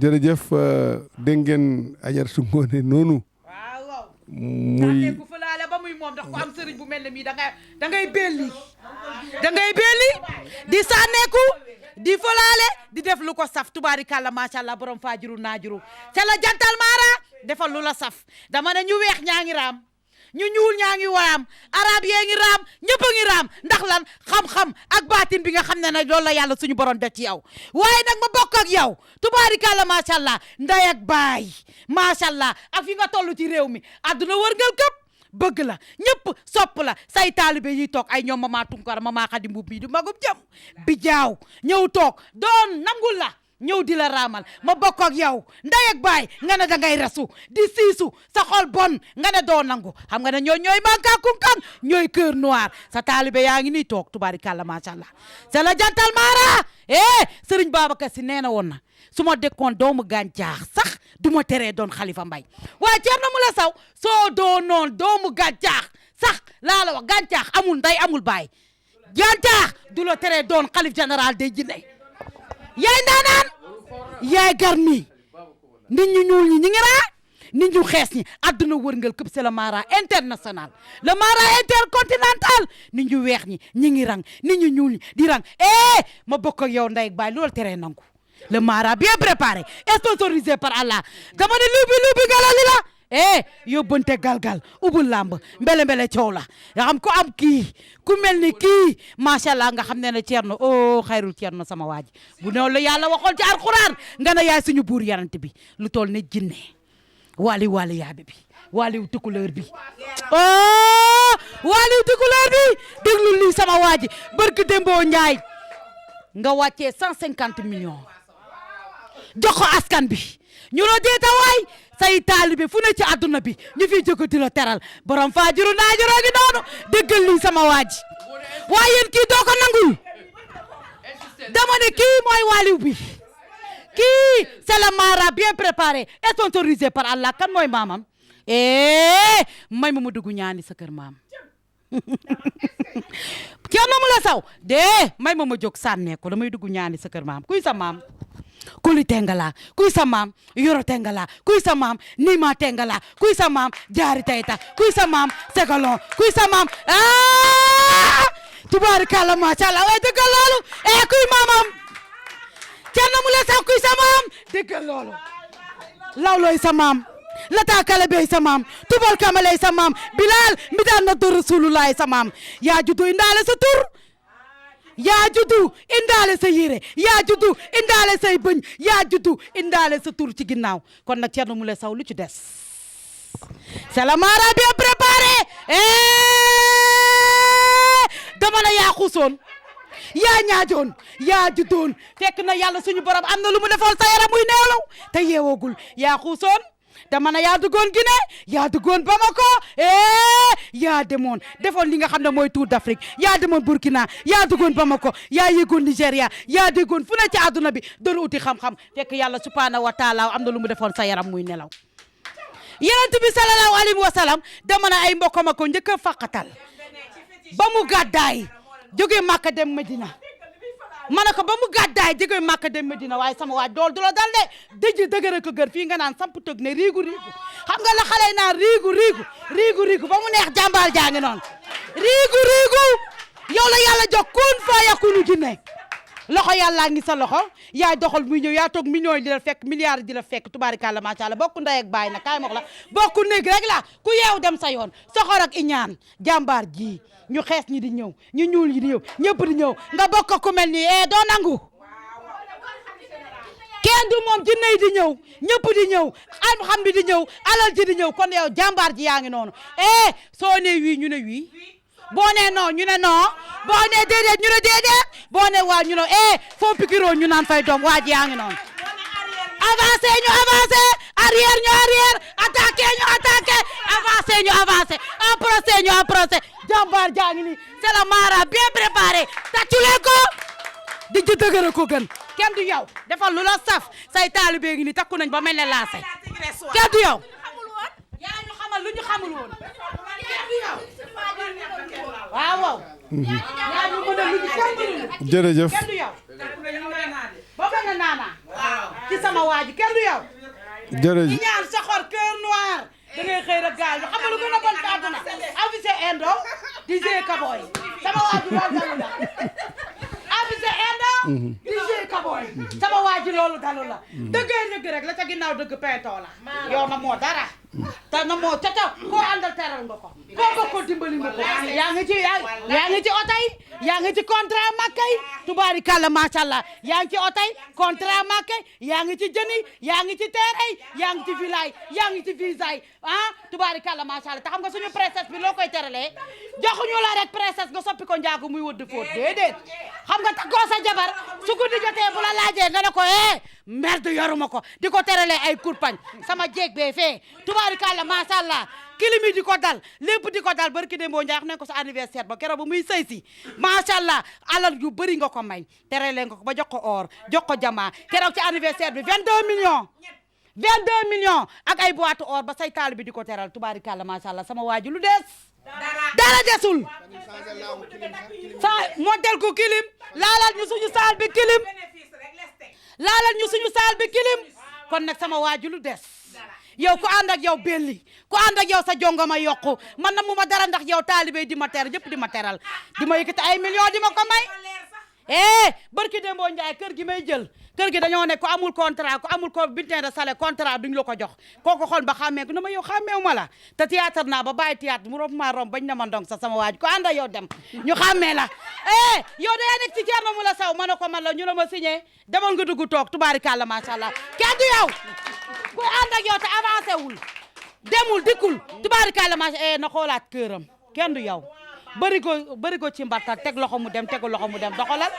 jërëjëf dégg ngeen Ajaratu Ngoné noonu. waaw. muy ku fulaale ba muy moom ndax ku am sëriñ bu mel ne mii da ngay belli. da ngay belli di sànneeku di fulaale di def lu ko saf tubaarikàlla macha allah borom faajuru naajuru ca la jantal maara defal lu la saf dama ne ñu weex ñaa ngi raam. ñu ñuul ñaa ngi raam arab yee ngi raam ñëpp a ngi raam ndax lan xam-xam ak baatin bi nga xam ne nag loolu la yàlla suñu borom def ci yow waaye nag ma bokk ak yow tubaarikàlla macha allah nday ak baay macha allah ak fi nga toll ci réew mi àdduna wërngal këpp bëgg la ñëpp sopp la say taalibe yi toog ay ñoom mama Tunkara mama Xadi Mbuub bii du magum jëm bi jaaw ñëw toog doon nangul la ñëw di la raamal ma bokk ak yow nday ak baay nga ne da ngay resu di siisu sa xol bon nga ne doo nangu xam nga ne ñooy manka kunkan ñooy cœur noir sa taalibe yaa ngi nii toog tubaarikàlla macha allah c'est la jantal maara Serigne Babacar Sy nee na woon na su ma dëkkoon doomu gàncax sax du ma teree doon Khalifa Mbaye waaye Thierno Moule Sow soo doonoon doomu gàncax sax laa la wax gàncax amul nday amul baay gàncax du la teree doon xalif général des jinne yaay ndaanaan yaay garmi nit ñu ñuul ñi ñi ngi raa nit ñu xees ñi àdduna wërngal këpp c'est le mara international le mara intercontinental nit ñu weex ñi ñi ngi rang nit ñu ñuul ñi di rang ma bokk ak yow ndey ak baay loolu teree nangu le mara bien préparé sponsorisé par Allah dama ne luubi galali la yóbbante galgal ubul làmb mbele coow la nga xam ko am kii ku mel ni kii macha allah nga xam ne Thierno xayrul Thierno sama waaji bu noonu la yàlla waxoon ci alquran nga ne yaay suñu buur yarant bi lu toll ne jinne wali yaabe bi waliw tukuleur bi waliw tukuleur bi déglu lii sama waaji barke Dembo Njaay nga wàccee 150 millions jox ko askan bi ñu la deeta waay say taalibe fu ne ci àdduna bi ñu fi jóg di la teral borom faajuru naajuroo gi noonu déggal lii sama waaji waaye yéen kii doo ko nangul dama ne kii mooy waliw bi kii c'est le mara bien préparé et sponsorisé par Allah kan mooy maamam may ma dugg ñaani sa kër maam Thierno Moule Sow may ma jóg sànnee ko damay dugg ñaani sa kër maam kuy sa maam Kuli Tengala kuy sa maam Yoro Tengala kuy sa maam Nima Tengala kuy sa maam Jaari Tayta kuy sa maam Segalon kuy sa maam tubaarikàlla macha Allah waaye dëggal loolu kuy maamam Thierno Moule Sow kuy sa maam dëggal loolu lawlooy sa maam Lata Kale bey sa maam Tubal Kamaley sa maam Bilal mi daan na do Rasulullaay sa maam yaa juddu indaale sa tur yaa juddu indaale sa yére yaa juddu indaale say bëñ yaa juddu indaale sa tur ci ginnaaw kon nag Thierno Moule Sow lu ci des c'est le mara bien préparé dama na yaa xuusoon yaa ñaajoon yaa juddoon fekk na yàlla suñu borom am na lu mu defoon sa yaram muy neelaw te yeewoogul yaa xuusoon dama na yaa duggoon Guinée yaa duggoon Bamako yaa demoon defoon li nga xam ne mooy Tour d'Afrique yaa demoon Burkina yaa duggoon Bamako yaa yéegoon Nigéria yaa déggoon fu ne ci àdduna bi doon uti xam-xam fekk yàlla subhanahu wa taala am na lu mu defoon sa yaram muy nelaw yonent bi sallallahu alayhi wa sallam dama na ay mbokkam ko njëkk a faqatal ba mu gàddaay jógee Makka dem Medina ma ne ko ba mu gàddaay jógee Makka dem Medina waaye sama waaj dool du la dal de dëj dëgër ko gër fii nga naan samp tëg ne riigu xam nga la xale naan riigu ba mu neex jàmbaar jaa ngi noonu riigu yow la yàlla jox kun fa yakunu jinne loxo yàllaa ngi sa loxo yaay doxal muy ñëw yaa toog millions yi di la fekk milliards di la fekk tubaarikàlla macha allah bokku ndey ak baay na kaay mox la bokku néeg rek la ku yeew dem sa yoon soxor ak iñaan jàmbaar ji ñu xees ñi di ñëw ñu ñuul ñi di ñëw ñëpp di ñëw nga bokk ku mel ni doo nangu kenn du moom jinne yi di ñëw ñëpp di ñëw xam bi di ñëw alal ji di ñëw kon yow jàmbaar ji yaa ngi noonu soo ne wii ñu ne wii boo ne non ñu ne non boo ne déedéet ñu ne déedéet boo ne waa ñu ne foo pikiroo ñu naan fay doom waa ji yaa ngi noonu avancé ñu avancé arrière ñu arrière attaqué ñu attaqué avancé ñu avancé approché ñu approché jàmbaar jaa ngi nii c'est le mara bien préparé tàcculee ko di ci dëgëra ko gën kenn du yow defal lu la saf say taalibe ngi nii takku nañ ba mel ne laasay kenn du yow yaa ñu xamal lu ñu xamul woon kenn du yow waaw yaa ñu mën a lu ñu kenn du jërëjëf kenn du yow ba mel ne naana waaw ci sama waa ji kenn du yow jërëjëf ñi ñaan sa xor cœur noir da ngay xëy rek gaal xam nga lu gën a bon ci àdduna affiché indo di jee kaboy sama waa ji loolu dalu la affiché indo di jee kaboy sama waa ji loolu dalu la dëggee dëgg rek la ca ginnaaw dëgg peetoo la yow na moo dara te na moo ca koo àndal teral nga ko koo bokkoo dimbali nga ko yaa ngi ci oto yi yaa ngi ci contrat makka yi tubaari kàlla macha allah yaa ngi ci oto yi contrat makka yi yaa ngi ci jën yi yaa ngi ci terrain yi yaa ngi ci villa yi yaa ngi ci visa yi ah tubaari kàlla macha allah te xam nga suñu princesse bi loo koy teralee joxuñu la rek princesse nga soppi ko njaagu muy wëdd fóot déedéet xam nga takkoo sa jabar su guddi jotee bu la laajee nga ne ko merde yoruma ko di ko teralee ay kurpañ sama jéeg bee fee tubaari kàlla macha allah kilimi di ko dal lépp di ko dal barki démboo Njaay nañ ko sa anniversaire ba keroog ba muy sëy si macha allah alal yu bëri nga ko may teralee nga ko ba jox ko or jox ko jamaa keroog ci anniversaire bi 22 millions ak ay boîte or ba say taal bi di ko teral tubaari kàlla macha allah sama waaju lu des dara desul sa model ko kilim laalal ñu suñu saal bi kilim laalal ñu suñu saal bi kilim kon nag sama waaju lu des yow ku ànd ak yow belli ku ànd ak yow sa jongoma yokku man na mu ma dara ndax yow taalibe di ma ter ñëpp di ma teral di ma yëkkati ay millions di ma ko may barki Dembo Njaay kër gi may jël kër gi dañoo ne ku amul contrat ku amul ko bulletin de salaire contrat duñ la ko jox kooku xool ba xàmmee ko na ma yow xàmmeewu ma la te théâtre naa ba bàyyi théâtre mu rob maa rom bañ na ma ndong sa sama waaj ku ànd ak yow dem ñu xàmmee la yow daya nekk ci Thierno Moule Sow ma ne ko man la ñu ne ma signé demal nga dugg toog tubaarikàlla macha allah kenn du yow ku ànd ak yow te avancé wul demul dikkul tubaarikàlla macha na xoolaat këram kenn du yow bëri ko ci mbatta teg loxo mu dem tegu loxo mu dem doxalal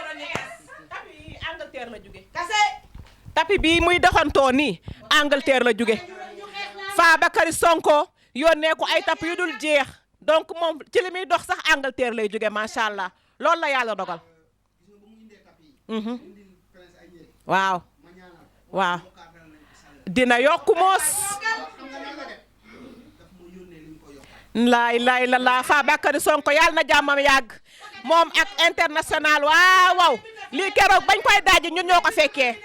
Angleterre la jóge tapi bi muy doxantoo nii Angleterre la jóge Fabakary Sonko yónnee ko ay tapi yu dul jeex donc moom ci li muy dox sax Angleterre lay jóge macha allah loolu la yàlla dogal waaw dina yokku moos laay la Fabakary Sonko yàlla na jàmmam yàgg moom ak international waaw lii keroog bañ koy daaji ñun ñoo ko fekkee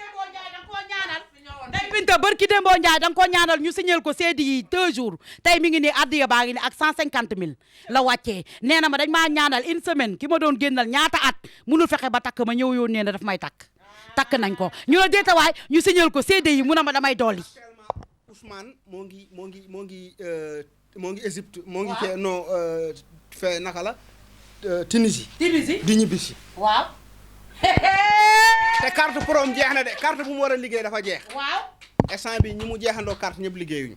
day Binta barki Dembo Njaay da nga ko ñaanal ñu signal ko seedi yi 2 jours tey mi ngi nii addiya baa ngi ni ak 150 000 la wàccee nee na ma dañ maa ñaanal une semaine ki ma doon génnal ñaata at munul fexe ba takk ma ñëw yoon nee na daf may takk nañ ko ñu la deetawaay ñu signal ko seedi yi mu ne ma damay dolli Ousmane moo ngi Égypte moo ngi ke non fe naka la Tunisie di ñibbisi waaw te carte prom jeex na de carte bu mu war a liggéey dafa jeex waaw instant bi ñi mu jeexandoo carte ñëpp liggéeyuñu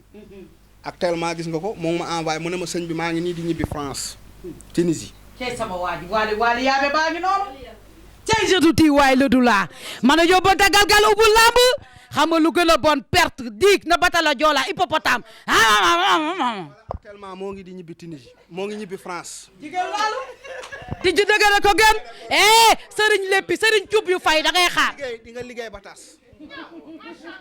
actuellement gis nga ko moom ma envoyé mu ne ma sëñ bi maa ngi nii di ñibbi France Tunisie cey sama waaji waali yaabe baa ngi noonu cey jetu tii waay la du laa man a yóbba dagal gal ubbu lamb xam nga lu gën a bon perte diig na batala joola hippopotame actuellement moo ngi di ñibbi Tunisie moo ngi ñibbi France jigéen loolu di ji dëgg ko gën sëriñ léppi sëriñ cub yu fay da ngay xaar di nga liggéey ba tas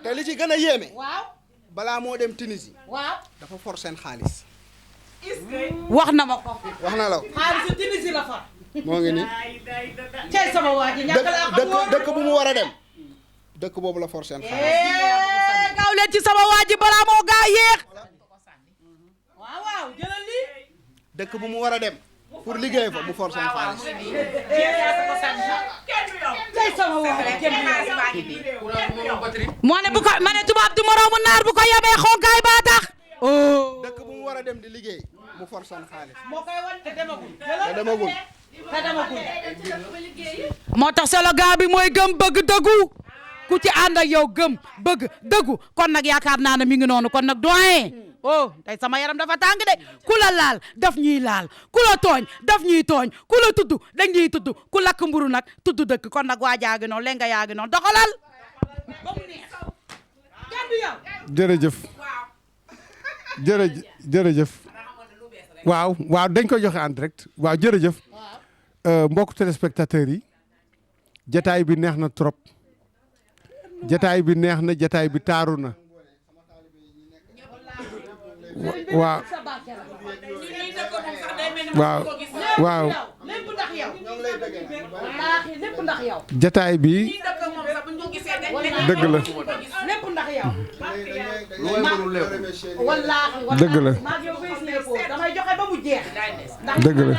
te li ci gën a yéeme waaw balaa moo dem Tunisie waaw dafa for seen xaalis wax na ma ko wax na la ko xaalis Tunisie la fa moo ngi nii cey sama waa ji ñàkk laa xam dëkk bu mu war a dem dëkk boobu la for seen xaalis gaaw leen ci sama waa ji balaa moo gaa yéex waaw jëlal lii dëkk bu mu war a dem pour liggéey fa mu for seen xaalis tey sama waa moo ne bu ko ma ne tubaab du moroomu naar bu ko yemee xonkaay baa tax dëkk bu mu war a dem di liggéey mu for seen xaalis moo koy wan te demagul moo tax slogan bi mooy gëm bëgg dëggu ku ci ànd ak yow gëm bëgg dëggu kon nag yaakaar naa ne mi ngi noonu kon nag doyen tey sama yaram dafa tàng de ku la laal daf ñuy laal ku la tooñ daf ñuy tooñ ku la tudd dañ ñuy tudd ku lakk mburu nag tudd dëkk kon nag waa jaagi noonu lenga yaagi noonu doxalal jërëjëf waaw dañ ko joxe en direct waaw jërëjëf mbokk téléspectateurs yi jataay bi neex na trop jataay bi neex na jataay bi taaru na waaw jataay bi dëgg la wallaahi dëgg la maa ngi yow koy signé foofu damay joxe ba mu jeex. ndax dëgg la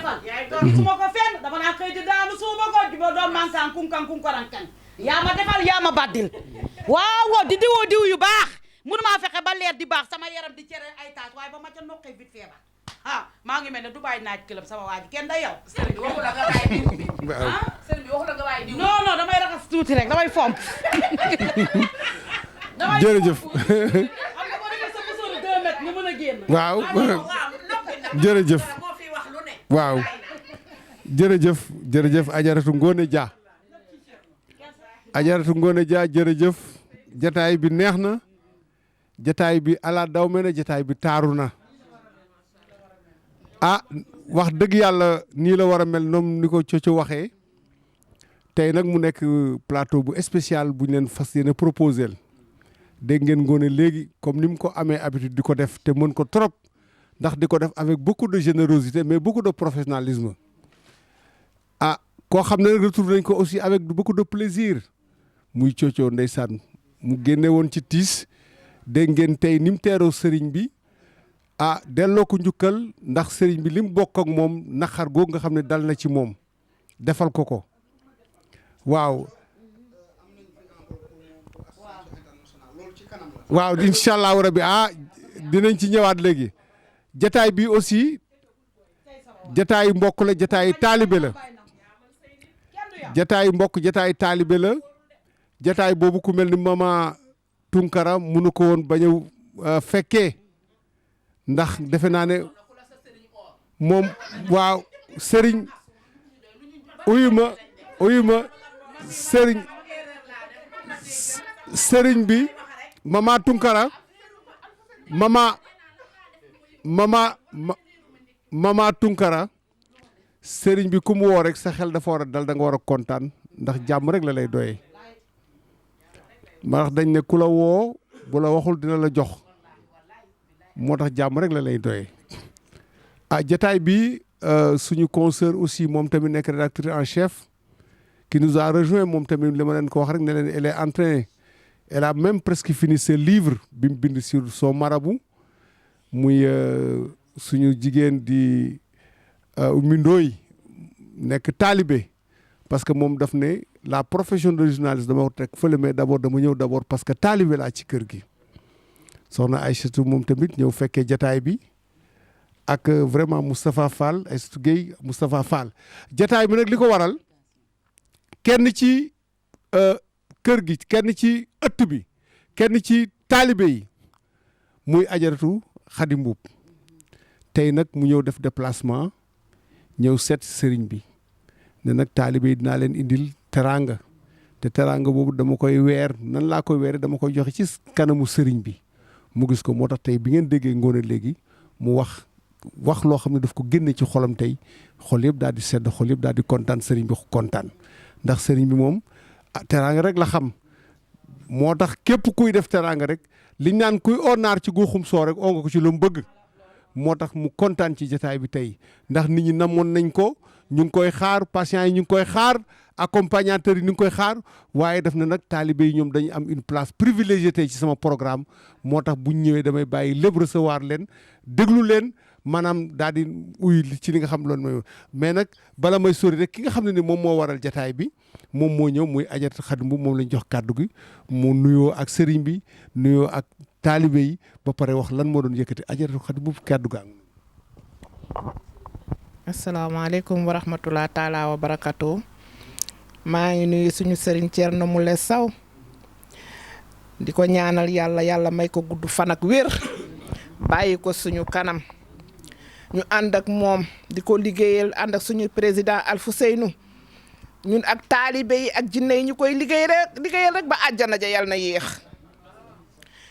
su ma ko fenn dama naa xëy di daanu suuma ko juba doon mankan kunkan yaa ma defal yaa ma baddil waaw di diwoo diw yu baax mënu maa fexe ba leer di baax sama yaram di cere ay taas waaye ba ma ca noqee vite feebar maa ngi mel ne Dubaay naaj club sama waa ji kenn day yow. sëriñ bi waxu la nga bàyyi diw bi. sëriñ bi waxu la nga bàyyi diw bi. non damay raxas tuuti rek damay fomp. jërëjëf. xam nga boo defee sa musóoru 2 mètres nga mën a génn. waaw jërëjëf. waaw jërëjëf Ajaratu Ngoone Dia. Ajaratu Ngoone Dia jërëjëf jataay bi neex na jataay bi ala daw me na jataay bi taaru na. wax dëgg yàlla nii la war a mel noom ni ko Coco waxee tey nag mu nekk plateau bu spécial bu ñu leen fas yéene proposé dégg ngeen Ngoné léegi comme ni mu ko amee habitude di ko def te mën ko trop ndax di ko def avec beaucoup de générosité mais beaucoup de professionnalisme koo xam ne nag retrouvé nañ ko aussi avec beaucoup de plaisir muy Coco ndeysaan mu génne woon ci tiis dégg ngeen tey ni mu teeroo sëriñ bi delloo ko njukkal ndax sëriñ bi li mu bokk ak moom naqar googu nga xam ne dal na ci moom defal ko ko waaw incha allahu rabi dinañ ci ñëwaat léegi jataay bi aussi jataay mbokk la jataay taalibe la jataay mbokk jataay taalibe la jataay boobu ku mel ni mama Tunkara munu ko woon bañ a fekkee ndax defe naa ne moom waaw sëriñ uyu ma sëriñ bi mama Tunkara mama Tunkara sëriñ bi ku mu woo rek sa xel dafa war a dal da nga war a kontaan ndax jàmm rek la lay doyee ndax dañ ne ku la woo bu la waxul dina la jox moo tax jàmm rek la lay doyee jataay bi suñu consoeur aussi moom tamit nekk rédacteur en chef qui nous a rejoint moom tamit li ma leen ko wax rek ne leen elle est en train elle a même presque fini ce livre bi mu bind sur son marabout muy suñu jigéen di Mindooy nekk taalibe parce que moom daf ne la profession de journaliste dama ko teg fële mais d'abord dama ñëw d'abord parce que taalibe laa ci kër gi soxna Aïssatou moom tamit ñëw fekkee jataay bi ak vraiment Moustapha Fall Aïssatou Gueye Moustapha Fall jataay bi nag li ko waral kenn ci kër gi kenn ci ëtt bi kenn ci taalibe yi muy Ajaratu Khady Mboup tey nag mu ñëw def déplacement ñëw seet sëriñ bi ne nag taalibe yi dinaa leen indil teraanga te teraanga boobu dama koy weer nan laa koy weere dama koy joxe ci kanamu sëriñ bi mu gis ko moo tax tey bi ngeen déggee Ngoné léegi mu wax loo xam ne daf ko génne ci xolam tey xol yëpp daal di sedd xol yëpp daal di kontaan sëriñ bi kontaan ndax sëriñ bi moom teraanga rek la xam moo tax képp kuy def teraanga rek liñ naan kuy onaar ci guuxum soo rek oo nga ko ci lu mu bëgg moo tax mu kontaan ci jotaay bi tey ndax nit ñi namoon nañ ko ñu ngi koy xaar patients yi ñu ngi koy xaar accompagnateurs yi ñu ngi koy xaar waaye def na nag taalibe yi ñoom dañu am une place privilégiée tey ci sama programme moo tax bu ñëwee damay bàyyi lépp recevoir leen déglu leen maanaam daal di uy ci li nga xam loolu mooy mais nag bala may sori rek ki nga xam ne ni moom moo waral jataay bi moom moo ñëw muy Ajaratu Khady Mboup moom lañ jox kàddu gi mu nuyoo ak sëriñ bi nuyoo ak taalibe yi ba pare wax lan moo doon yëkkati Ajaratu Khady Mboup kàddu gaa asalaamaaleykum wa rahmatulah taalaa wa barakatu maa ngi nuyu suñu sëriñ Thierno Moule Sow di ko ñaanal yàlla may ko gudd fan ak wér bàyyi ko suñu kanam ñu ànd ak moom di ko liggéeyal ànd ak suñu président Alfousseynou ñun ak taalibe yi ak jinne yi ñu koy liggéeyal rek ba àjjana ja yal na yéex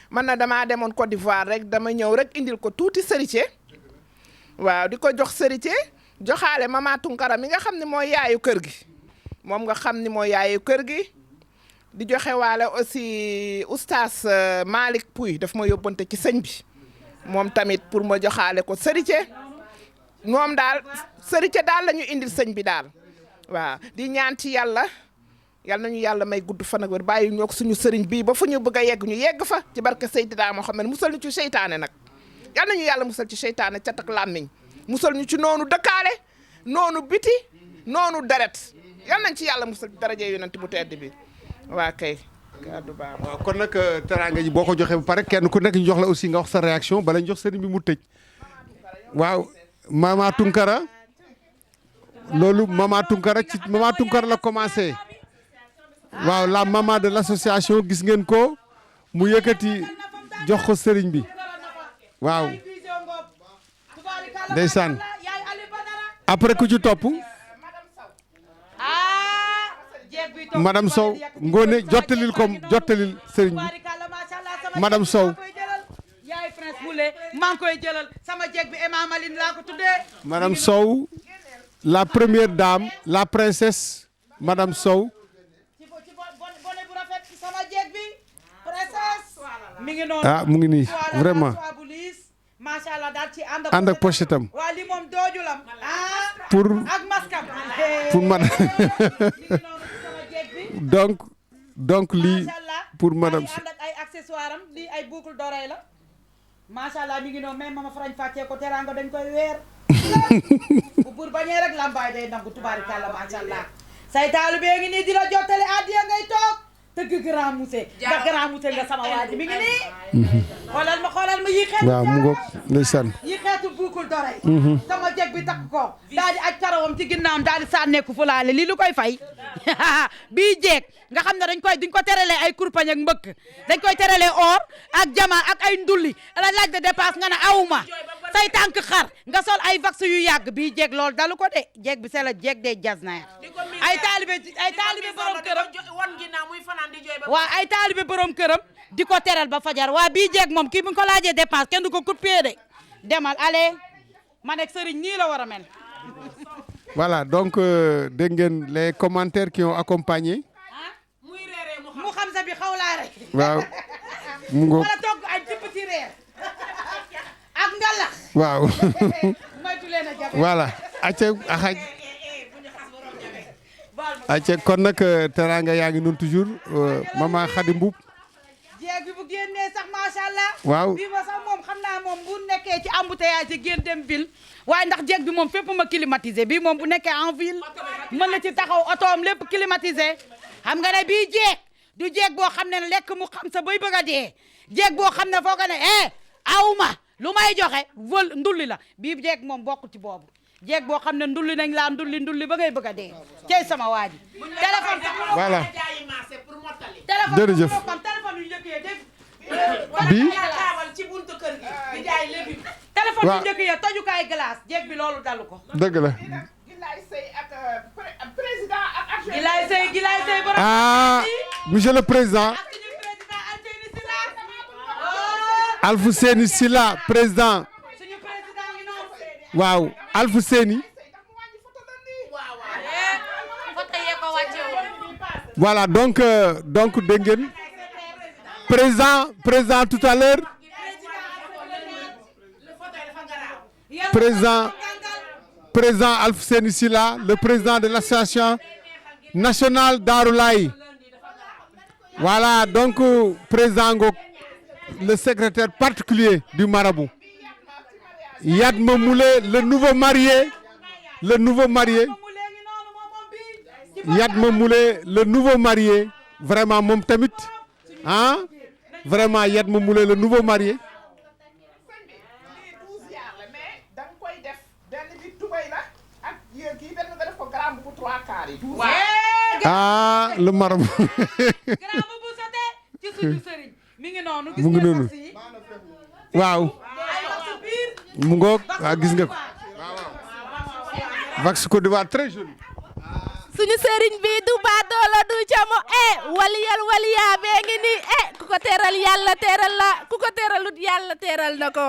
man na damaa demoon Côte d'Ivoire rek dama ñëw rek indil ko tuuti sërite waaw di ko jox sërite joxaale mama Tunkara mi nga xam ne mooy yaayu kër gi moom nga xam ni mooy yaayu kër gi di joxe waale aussi oustaz Malick Pouy daf ma yóbbante ci sëñ bi moom tamit pour ma joxaale ko sërite moom daal sërite daal la ñu indil sëñ bi daal waaw di ñaan ci yàlla yal nañu yàlla may gudd fan ak wér bàyyi ñoo ko suñu sëriñ bii ba fu ñu bëgg a yegg ñu yegg fa ci barke Seydina Mohamed musal ñu ci seytaane nag yal nañu yàlla musal ci seytaane cat ak làmmiñ musal ñu ci noonu dëkkaale noonu biti noonu deret yal nañ ci yàlla musal ci daraje yonent bu tedd bi waa kay kaddu baax waaw kon nag teraanga ji boo ko joxee ba pare kenn ku nekk ñu jox la aussi nga wax sa réaction bala ñu jox sëriñ bi mu tëj waaw Mama Tunkara loolu Mama Tunkara ci Mama Tunkara la commencé waaw la maman de l'association gis ngeen ko mu yëkkati jox ko sëriñ bi waaw ndeysaan après ku ci topp madame Sow Ngone jottalil sëriñ bi madame Sow yaay prince Boulé maa ngi koy jëlal sama jeeg bi Emma Maline laa ko tuddee madame Sow la première dame la princesse madame Sow ci bone bu rafet ci sama jeeg bi princesse mi ngi noonu ah mu ngi nii vraiment macha Allah daal ci ànd ak pochette am waa li moom doojulam pour ak maskam madame donc lii pour madame ànd ak ay accessoires am lii ay boucle d'oreille la macha Allah mi ngi noonu même mama farañ fàccee ko teraanga dañ koy weer bu buur bañee rek lambaay day nangu tubaarikàlla macha Allah say taalu bee ngi nii di la jottali addiya ngay toog tëgg grand mousse nga grand mousse nga sama waa ji mi ngi nii xoolal ma yi xeetu waaw mu ngoog ndeysaan yi xeetu boucle d'oreille sama jeg bi takk ko daal di aj karawam ci ginnaawam daal di sànneeku fulaale lii lu koy fay bii jeeg nga xam ne duñ ko teralee ay kurpañ ak mbëkk dañ koy teralee or ak jama ak ay ndulli la laaj de dépasse nga ne awuma say tànk xar nga sol ay vax yu yàgg bii jeeg loolu dalu ko de jeeg bi c'est la jeeg de jasnaer ay taalibe borom këram waa ay taalibe borom këram di ko teral ba fajar waa bii jeeg moom kii bu ko laajee dépense kenn du ko coupé de demal allez ma nekk sëriñ nii la war a mel voilà donc dégg ngeen les commentaires qui ont accompagné mu xam sa bi xaw laa rek waaw mu ngoog wala togg ay ci petit reer ak ngalax waaw moytu leen a jabe voilà acca kon nag teranga yaa ngi noonu toujours maman Khady Mboup jeeg bi bu génnee sax macha Allah waaw bii ba sax moom xam naa moom bu nekkee ci embouteillage ci génn dem ville waaye ndax jeeg bi moom fépp ma climatisé bii moom bu nekkee en ville mën na ci taxaw otoom lépp climatisé xam nga ne bii jeeg du jeeg boo xam ne lekk mu xam sa bay bëgg a dee jeeg boo xam ne foo ko ne awma lu may joxe vol ndulli la bii jeeg moom bokk ci boobu jeeg boo xam ne ndulli nañ laa ndulli ba ngay bëgg a dee cey sama waa ji téléphone voilà jërëjëf bii ci buntu kër gi di jaay léegi téléphone yu njëkk ya tojukaay glace jeeg bi loolu dalu ko dëgg la Gilaay Sey ak président ak Gilaay Sey borom monsieur le président Alfousseni Silla président waaw Alfousseni voilà donc dégg ngeen président tout à l'heure président Alfousseni Silla le président de l'association nationale Darou Laye voilà donc président Ngok le secrétaire particulier du marabout Yatma Moulé le nouveau marié Yatma Moulé le nouveau marié vraiment moom tamit vraiment Yatma Moulé le nouveau marié le marabout mu ngi noonu waaw mu ngoog waaw gis nga ko vax Côte d'Ivoire très joli suñu sëriñ bi du baadoola du camo waliyal waliya bee ngi nii ku ko teral yàlla teral la ku ko teralut yàlla teral na ko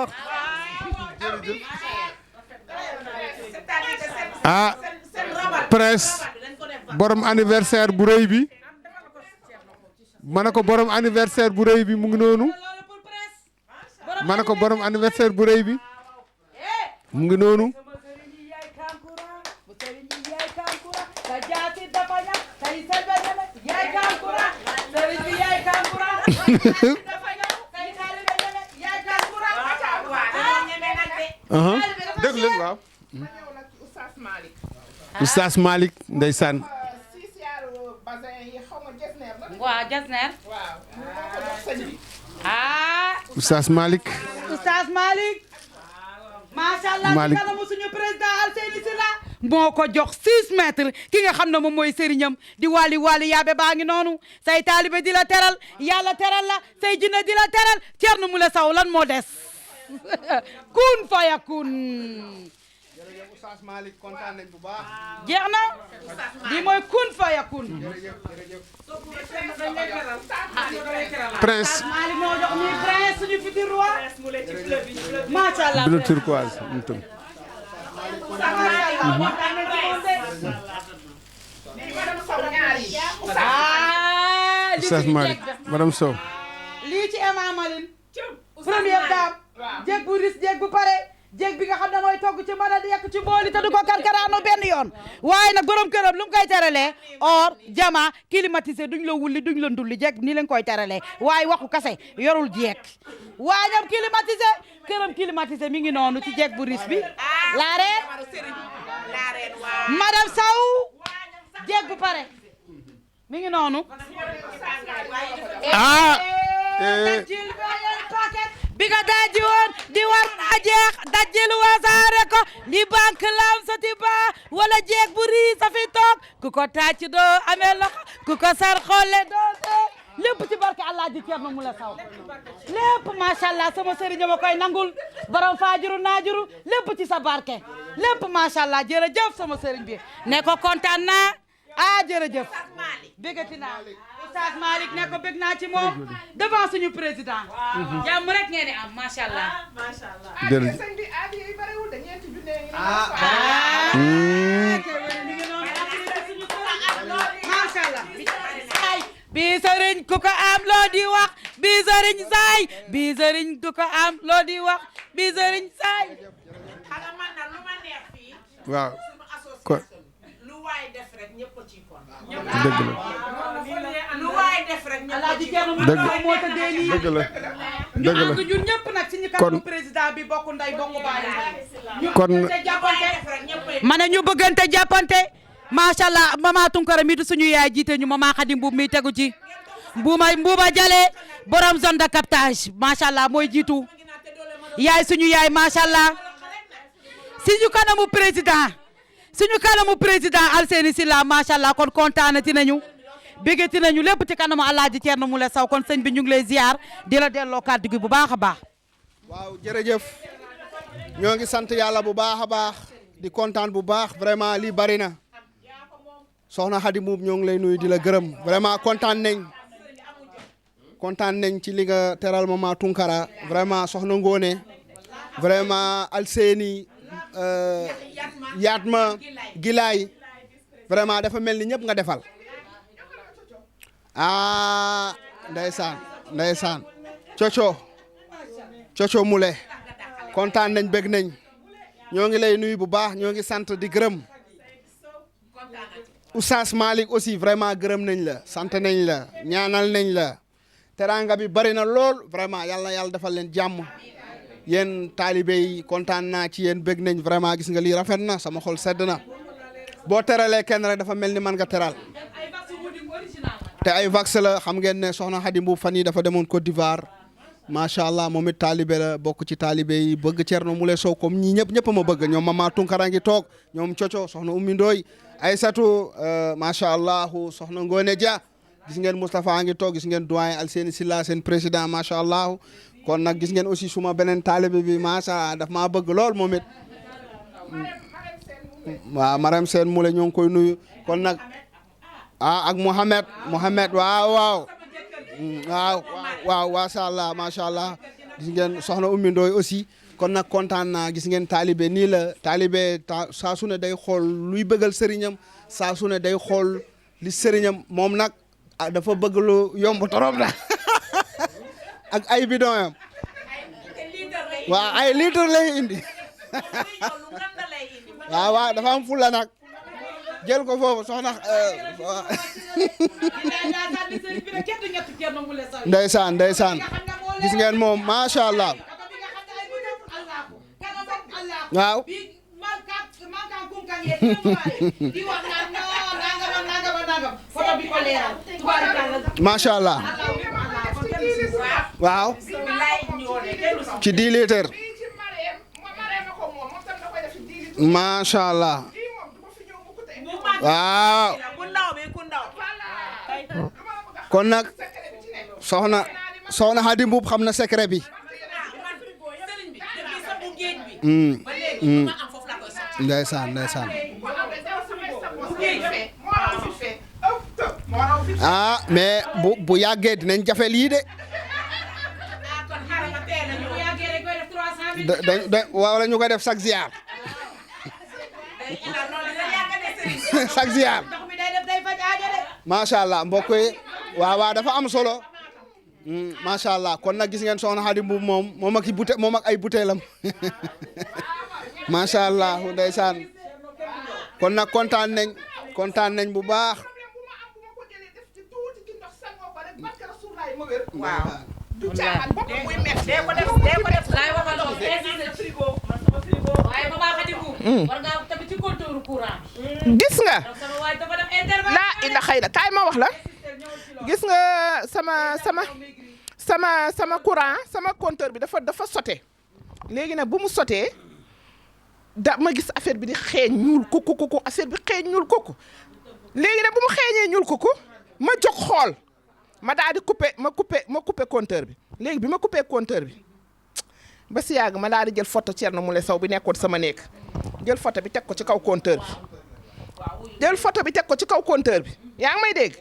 presse borom anniversaire bu rëy bi ma ne ko borom anniversaire bu rëy bi mu ngi noonu ma ne ko borom anniversaire bu rëy bi mu ngi noonu ya dégg leen waaw. Oustaz Malick ndeysaan. waaw Jasner. Oustaz Malick. Oustaz Malick. macha allah ci kanamu suñu président Alseyni Sylla moo ko jox 6 mètres ki nga xam ne moom mooy sëriñam di wali yaabe baa ngi noonu say taalibe di la teral yàlla teral la say jinne di la teral Thierno Moule Sow lan moo des kun fayakun. jërëjëf Oustaz Malick kontaan nañ bu baax. jeex na di mooy kun fayakun. Prince. Malick moo jox ni Prince suñu futur roi. macha allah bleu turquoise mu tam. Oustaz Malick madame Sow. lii ci Emma Maline première dame jéeg bu ris jéeg bu pare jéeg bi nga xam ne mooy togg ci mën a di yekk ci booli te du ko karkaraano benn yoon waaye nag borom këram lu mu koy teralee or jama climatisé duñ la wulli duñ la ndulli jéeg nii lañ koy teralee waaye waxu kase yorul jéeg waaye ñoom climatisé këram climatisé mi ngi noonu ci jéeg bu ris bi la reine madame Sow jéeg bu pare mi ngi noonu dajjil bayen paquet bi nga dajji woon di war naa jeex dajjil wasaare ko li banque lam sati ba wala jeeg bu rii sa fi toog ku ko tàcc doo amee loxo ku ko sar xolle doo dee lépp ci barke Allah ji Thierno Moule Sow lépp macha allah sama sëriñ ma koy nangul borom faajuru naajuru lépp ci sa barke lépp macha allah jërëjëf sama sëriñ bi ne ko kontaan naa jërëjëf bégati naa Oustaz Malick ne ko bég naa ci moom devant suñu président jàmm rek ngeen di am macha allah jërëjëf macha allah bi sëriñ ku ko am loo di wax bi sëriñ saay bi sëriñ ku ko am loo di wax bi sëriñ saay waaw kon def rek ñëpp ci kon dëgg la lu waay def rek Alaaji Thierno Moule Sow moo tëddee nii dëgg la ñu dëgg la ànd ñun ñëpp nag suñu kanamu président bi bokk nday bokk baay ñu kon bëggante jàppante ma ne ñu bëggante jàppante macha allah mama Tunkara mi du suñu yaay jiite ñu mama Khady Mbuub mi tegu ci mbuuba jale borom zone de captage macha allah mooy jiitu yaay suñu yaay macha allah suñu kanamu président Alseyni Sylla macha allah kon kontaanati nañu bégati nañu lépp ci kanamu Alaaji Thierno Moule Sow kon sëñ bi ñu ngi lay ziar di la delloo kàddu gi bu baax a baax. waaw jërëjëf ñoo ngi sant yàlla bu baax a baax di kontaan bu baax vraiment lii bari na soxna Khady Mbuub ñoo ngi lay nuyu di la gërëm vraiment kontaan nañ ci li nga teral mama Tunkara vraiment soxna Ngone vraiment Alseyni Yatma Gilaay vraiment dafa mel ni ñëpp nga defal ndeysaan Coco Moule kontaan nañ bëgg nañ ñoo ngi lay nuyu bu baax ñoo ngi sant di gërëm Oustaz Malick aussi vraiment gërëm nañ la sant nañ la ñaanal nañ la teranga bi bari na lool vraiment yàlla defal leen jàmm yéen taalibe yi kontaan naa ci yéen bëgg nañ vraiment gis nga lii rafet na sama xol sedd na boo teralee kenn rek dafa mel ni man nga teral te ay vax la xam ngeen ne soxna Khady Mbuub fan yi dafa demoon Côte d'Ivoire macha allah moom it taalibe la bokk ci taalibe yi bëgg Thierno Moule Sow comme ñii ñëpp ma bëgg ñoom mama Tunkara ngi toog ñoom Coco soxna Oumy Ndoy Aysatu macha allah soxna Ngone Dia gis ngeen Moustapha ngi toog gis ngeen doyen Alseyni Sylla seen président macha allah kon nag gis ngeen aussi suma beneen taalibe bi macha daf maa bëgg lool moom it waaw Marème Sène Moule ñoo ngi koy nuyu kon nag ak Mohamed waaw macha allah gis ngeen soxna Oumy Ndoye aussi kon nag kontaan naa gis ngeen taalibe nii la taalibe saa su ne day xool luy bëggal sëriñam saa su ne day xool li sëriñam moom nag dafa bëgg lu yomb torop la ak ay bidon yam waaw ay litre lay indi waaw dafa am fulla nag jël ko foofu soxna ndeysaan ndeysaan gis ngeen moom macha allah waaw macha allah waaw ci 10 litres macha allah waaw kon nag soxna Xadi Mbuub xam na secret bi ndeysaan ndeysaan ah mais bu yàggee dinañ jafe lii de wala ñu koy def chaque ziar chaque ziar macha allah mbokk yi waaw dafa am solo macha allah kon nag gis ngeen soxna Xadi Mbuub moom ak ay buteelam macha allah ndeysaan kon nag kontaan nañ bu baax. waaw du caaxaan bopp muy métti dee ko def laay waxal loolu waaye Mama Khady Mbuub war nga tamit ci compteur courant gis nga laa illa xëy na kaay ma wax la gis nga sama courant sama compteur bi dafa sote léegi nag bu mu sotee ma gis affaire bi di xeeñ ñuul kuku affaire bi xeeñ ñuul kuku léegi nag bu mu xeeñee ñuul kuku ma jóg xool ma daal di coupé compteur bi léegi bi ma coupé compteur bi ba si yàgg ma daal di jël photo Thierno Moule Sow bi nekkoon sama nekk jël photo bi teg ko ci kaw compteur bi yaa ngi may dégg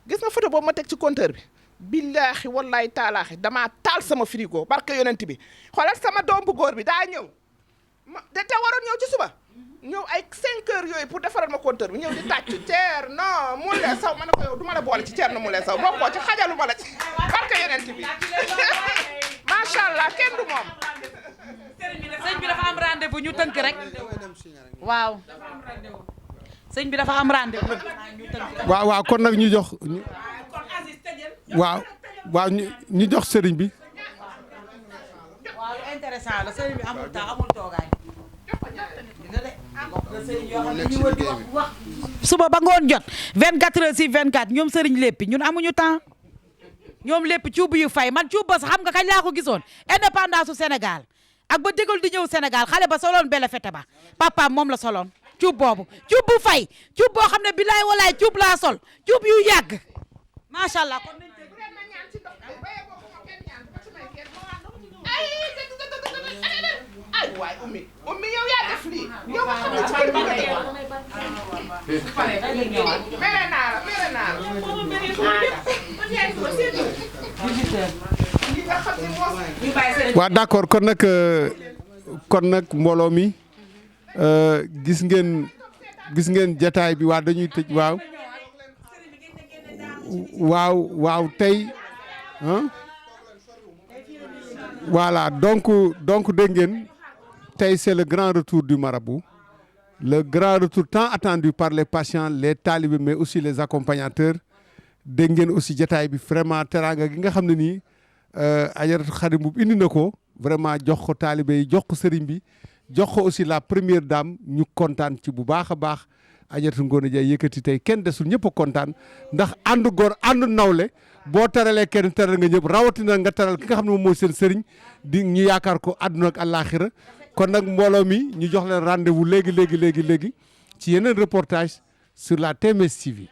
gis nga photo boobu ma teg ci compteur bi billaahi wallaahi taalaahi damaa taal sama frigo barke yonent bi xoolal sama doom bu góor bi daa ñëw te waroon ñëw ci suba ñëw ay 5 heures yooyu pour defaral ma compteur bi ñëw di tàccu Thierno Moule Sow ma ne ko yow du ma la boole ci Thierno Moule Sow bokkoo ci xajalu ma la ci barke yonent bi macha allah kenn du moom. sëñ bi dafa am rendez-vous ñu tënk rek waaw sëñ bi dafa am rendez-vous ñu tënk. waaw kon nag ñu jox waaw ñu jox sëriñ bi. waaw lu intéressant la sëriñ bi amul temps amul toogaay. suba ba ngoon jot 24 heures sur 24 ñoom sëriñ léppi ñun amuñu temps ñoom lépp cuub yu fay man cuub ba sax xam nga kañ laa ko gisoon indépendance su Sénégal ak ba dégal di ñëw Sénégal xale ba soloon bele fete ba papaam moom la soloon cuub boobu cuub bu fay cuub boo xam ne bilaay walaay cuub laa sol cuub yu yàgg macha allah. ay waay ummi yow yaa def lii yow nga xam ne ci kër bi nga def mere naa la waaw d'accord kon nag mbooloo mi gis ngeen jataay bi waa dañuy tëj waaw tey voilà donc dégg ngeen tey c'est le grand retour du marabout le grand retour tant attendu par les patients les talibés mais aussi les accompagnateurs dégg ngeen aussi jataay bi vraiment teraanga gi nga xam ne nii Ajaratu Khady Mbuub indi na ko vraiment jox ko talibé yi jox ko sëriñ bi jox ko aussi la première dame ñu kontaan ci bu baax a baax Ajaratu Ngoone Jaay yëkkati tey kenn desul ñëpp a kontaan ndax ànd góor ànd nawle boo teralee kenn teral nga ñëpp rawatina nga teral ki nga xam ne moom mooy seen sëriñ di ñu yaakaar ko àdduna ak àllaaxira kon nag mbooloo mi ñu jox leen rendez-vous léegi ci yeneen reportage sur la TMS TV.